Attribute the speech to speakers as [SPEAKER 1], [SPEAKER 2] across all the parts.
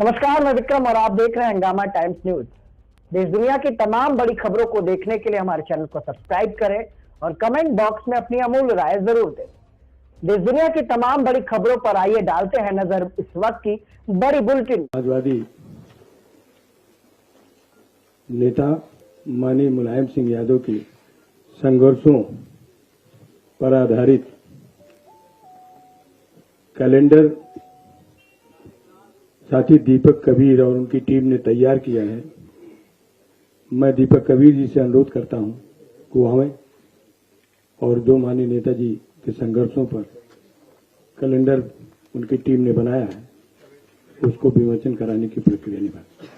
[SPEAKER 1] नमस्कार, मैं विक्रम और आप देख रहे हैं हंगामा टाइम्स न्यूज। देश दुनिया की तमाम बड़ी खबरों को देखने के लिए हमारे चैनल को सब्सक्राइब करें और कमेंट बॉक्स में अपनी अमूल्य राय जरूर दें। देश दुनिया की तमाम बड़ी खबरों पर आइए डालते हैं नजर इस वक्त की बड़ी बुलेटिन।
[SPEAKER 2] समाजवादी नेता माननीय मुलायम सिंह यादव की संघर्षों पर आधारित कैलेंडर साथी दीपक कबीर और उनकी टीम ने तैयार किया है। मैं दीपक कबीर जी से अनुरोध करता हूं कि वो हमें और जो माननीय नेताजी के संघर्षों पर कैलेंडर उनकी टीम ने बनाया है उसको विमोचन कराने की प्रक्रिया निभाए।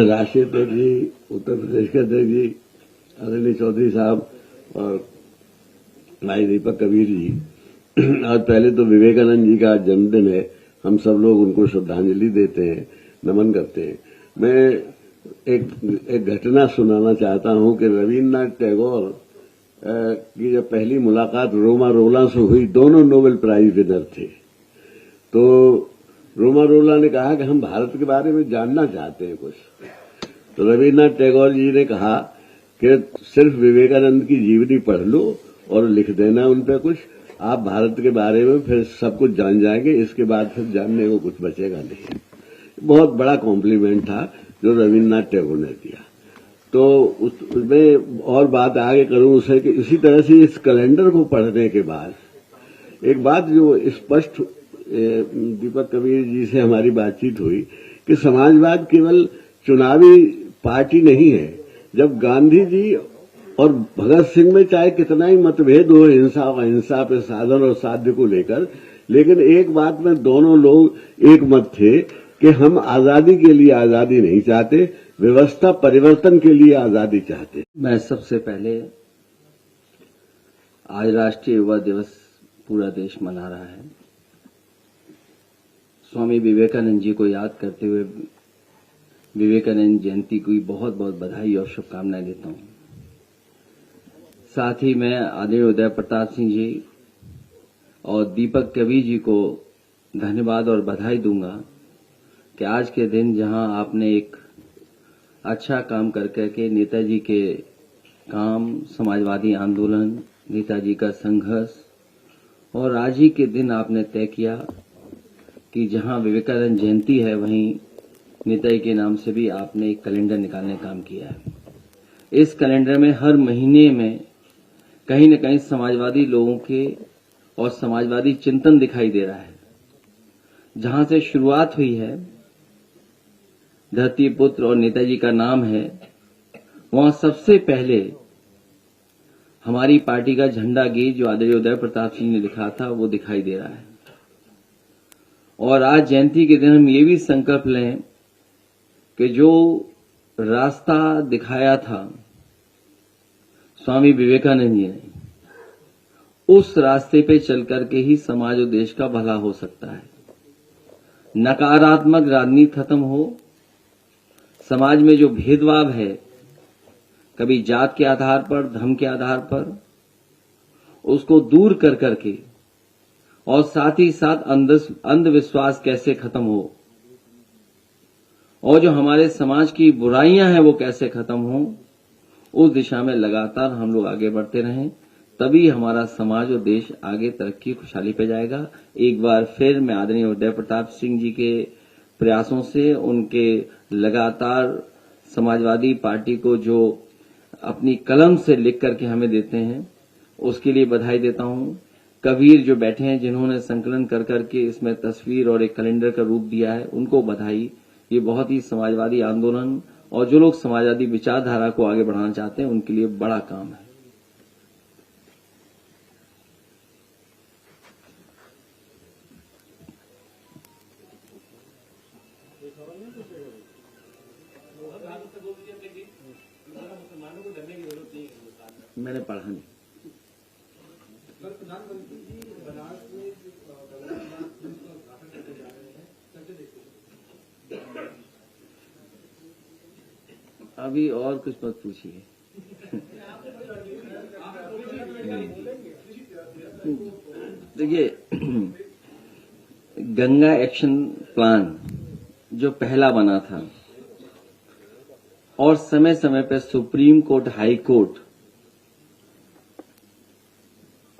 [SPEAKER 3] राष्ट्रीय अध्यक्ष जी, उत्तर प्रदेश के अध्यक्ष जी आदरणीय चौधरी साहब और भाई दीपक कबीर जी, आज पहले तो विवेकानंद जी का जन्मदिन है। हम सब लोग उनको श्रद्धांजलि देते हैं, नमन करते हैं। मैं एक घटना सुनाना चाहता हूं कि रविन्द्रनाथ टैगोर की जब पहली मुलाकात रोमा रोला से हुई, दोनों नोबेल प्राइज विनर थे। तो रोमा रोला ने कहा कि हम भारत के बारे में जानना चाहते हैं कुछ। तो रविन्द्रनाथ टैगोर जी ने कहा कि सिर्फ विवेकानंद की जीवनी पढ़ लो और लिख देना उन पर कुछ, आप भारत के बारे में फिर सब कुछ जान जाएंगे, इसके बाद फिर जानने को कुछ बचेगा नहीं। बहुत बड़ा कॉम्प्लीमेंट था जो रविन्द्रनाथ टैगोर ने दिया। तो उसमें और बात आगे करूं उसे कि इसी तरह से इस कैलेंडर को पढ़ने के बाद एक बात जो स्पष्ट दीपक कबीर जी से हमारी बातचीत हुई कि समाजवाद केवल चुनावी पार्टी नहीं है। जब गांधी जी और भगत सिंह में चाहे कितना ही मतभेद हो हिंसा और अहिंसा पे साधन और साध्य को लेकर, लेकिन एक बात में दोनों लोग एक मत थे कि हम आजादी के लिए आजादी नहीं चाहते, व्यवस्था परिवर्तन के लिए आजादी चाहते।
[SPEAKER 4] मैं सबसे पहले आज राष्ट्रीय युवा दिवस पूरा देश मना रहा है। स्वामी विवेकानंद जी को याद करते हुए विवेकानंद जयंती की बहुत बहुत बधाई और शुभकामनाएं देता हूं। साथ ही मैं आदरणीय उदय प्रताप सिंह जी और दीपक कबीर जी को धन्यवाद और बधाई दूंगा कि आज के दिन जहां आपने एक अच्छा काम करके नेताजी के काम, समाजवादी आंदोलन, नेताजी का संघर्ष और आज ही के दिन आपने तय किया कि जहां विवेकानंद जयंती है वहीं नेताजी के नाम से भी आपने एक कैलेंडर निकालने का काम किया है। इस कैलेंडर में हर महीने में कहीं न कहीं समाजवादी लोगों के और समाजवादी चिंतन दिखाई दे रहा है। जहां से शुरुआत हुई है, धरती पुत्र और नेताजी का नाम है, वहां सबसे पहले हमारी पार्टी का झंडा गीत जो आदरणीय उदय प्रताप सिंह ने लिखा था वो दिखाई दे रहा है। और आज जयंती के दिन हम ये भी संकल्प लें कि जो रास्ता दिखाया था स्वामी विवेकानंद जी ने, उस रास्ते पे चल करके ही समाज और देश का भला हो सकता है। नकारात्मक राजनीति खत्म हो, समाज में जो भेदभाव है, कभी जात के आधार पर, धर्म के आधार पर, उसको दूर कर करके और साथ ही साथ अंधविश्वास कैसे खत्म हो और जो हमारे समाज की बुराइयां हैं वो कैसे खत्म हो, उस दिशा में लगातार हम लोग आगे बढ़ते रहें। तभी हमारा समाज और देश आगे तरक्की खुशहाली पे जाएगा। एक बार फिर मैं आदरणीय उदय प्रताप सिंह जी के प्रयासों से, उनके लगातार समाजवादी पार्टी को जो अपनी कलम से लिख करके हमें देते हैं, उसके लिए बधाई देता हूं। कबीर जो बैठे हैं, जिन्होंने संकलन कर करके इसमें तस्वीर और एक कैलेंडर का रूप दिया है, उनको बधाई। ये बहुत ही समाजवादी आंदोलन और जो लोग समाजवादी विचारधारा को आगे बढ़ाना चाहते हैं, उनके लिए बड़ा काम है। मैंने पढ़ा नहीं। अभी और कुछ मत पूछिए। देखिए, गंगा एक्शन प्लान जो पहला बना था और समय समय पर सुप्रीम कोर्ट, हाई कोर्ट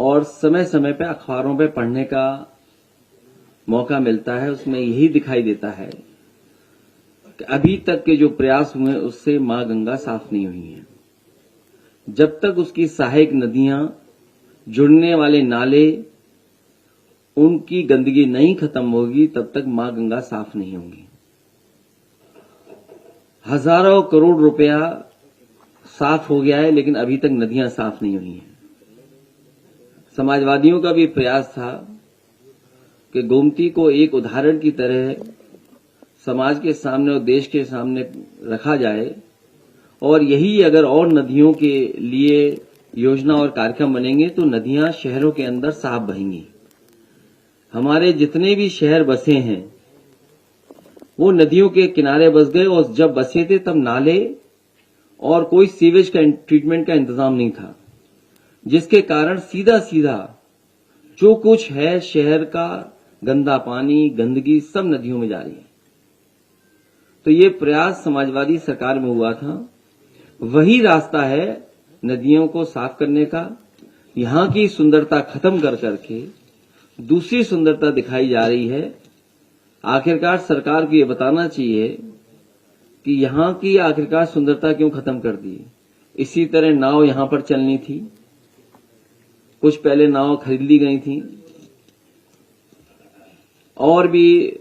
[SPEAKER 4] और समय समय पे अखबारों पे पढ़ने का मौका मिलता है, उसमें यही दिखाई देता है कि अभी तक के जो प्रयास हुए उससे मां गंगा साफ नहीं हुई है। जब तक उसकी सहायक नदियां, जुड़ने वाले नाले, उनकी गंदगी नहीं खत्म होगी, तब तक मां गंगा साफ नहीं होगी। हजारों करोड़ रुपया साफ हो गया है, लेकिन अभी तक नदियां साफ नहीं हुई हैं। समाजवादियों का भी प्रयास था कि गोमती को एक उदाहरण की तरह समाज के सामने और देश के सामने रखा जाए, और यही अगर और नदियों के लिए योजना और कार्यक्रम बनेंगे तो नदियां शहरों के अंदर साफ बहेंगी। हमारे जितने भी शहर बसे हैं वो नदियों के किनारे बस गए, और जब बसे थे तब नाले और कोई सीवेज का ट्रीटमेंट का इंतजाम नहीं था, जिसके कारण सीधा सीधा जो कुछ है शहर का गंदा पानी, गंदगी सब नदियों में जा रही है। तो ये प्रयास समाजवादी सरकार में हुआ था, वही रास्ता है नदियों को साफ करने का। यहां की सुंदरता खत्म कर करके दूसरी सुंदरता दिखाई जा रही है। आखिरकार सरकार को ये बताना चाहिए कि यहां की आखिरकार सुंदरता क्यों खत्म कर दी। इसी तरह नाव यहां पर चलनी थी, कुछ पहले नाव खरीद ली गई थी, और भी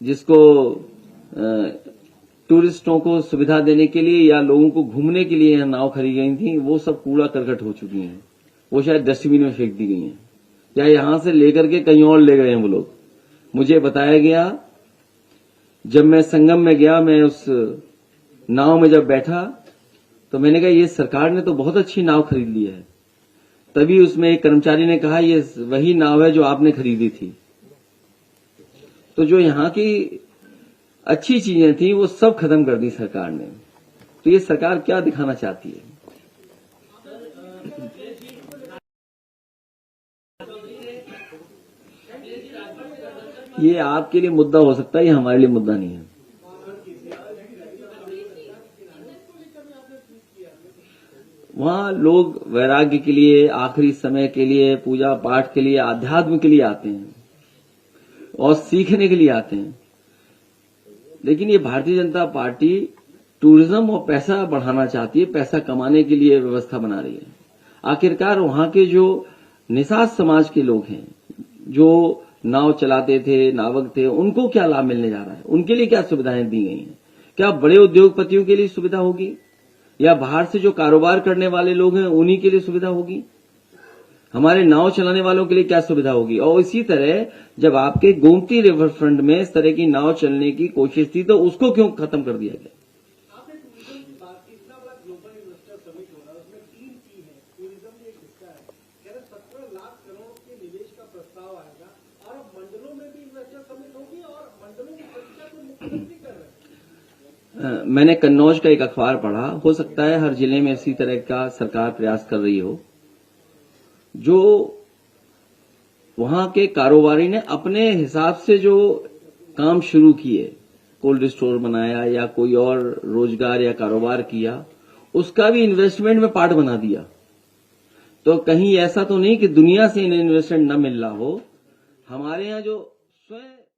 [SPEAKER 4] जिसको टूरिस्टों को सुविधा देने के लिए या लोगों को घूमने के लिए यहां नाव खरीदी गई थी, वो सब कूड़ा करकट हो चुकी हैं। वो शायद डस्टबिन में फेंक दी गई हैं, या यहां से लेकर के कहीं और ले गए हैं वो लोग। मुझे बताया गया, जब मैं संगम में गया, मैं उस नाव में जब बैठा तो मैंने कहा ये सरकार ने तो बहुत अच्छी नाव खरीद ली है। तभी उसमें एक कर्मचारी ने कहा ये वही नाव है जो आपने खरीदी थी। तो जो यहां की अच्छी चीजें थी वो सब खत्म कर दी सरकार ने। तो ये सरकार क्या दिखाना चाहती है? ये आपके लिए मुद्दा हो सकता है, ये हमारे लिए मुद्दा नहीं है। वहां लोग वैराग्य के लिए, आखिरी समय के लिए, पूजा पाठ के लिए, आध्यात्म के लिए आते हैं और सीखने के लिए आते हैं। लेकिन ये भारतीय जनता पार्टी टूरिज्म और पैसा बढ़ाना चाहती है, पैसा कमाने के लिए व्यवस्था बना रही है। आखिरकार वहां के जो निषाद समाज के लोग हैं, जो नाव चलाते थे, नावक थे, उनको क्या लाभ मिलने जा रहा है? उनके लिए क्या सुविधाएं दी गई हैं? क्या बड़े उद्योगपतियों के लिए सुविधा होगी, या बाहर से जो कारोबार करने वाले लोग हैं उन्हीं के लिए सुविधा होगी? हमारे नाव चलाने वालों के लिए क्या सुविधा होगी? और इसी तरह जब आपके गोमती रिवर फ्रंट में इस तरह की नाव चलने की कोशिश थी तो उसको क्यों खत्म कर दिया गया? मैंने कन्नौज का एक अखबार पढ़ा, हो सकता है हर जिले में इसी तरह का सरकार प्रयास कर रही हो। जो वहां के कारोबारी ने अपने हिसाब से जो काम शुरू किए, कोल्ड स्टोर बनाया या कोई और रोजगार या कारोबार किया, उसका भी इन्वेस्टमेंट में पार्ट बना दिया। तो कहीं ऐसा तो नहीं कि दुनिया से इन्हें इन्वेस्टमेंट न मिल रहा हो। हमारे यहाँ जो स्वयं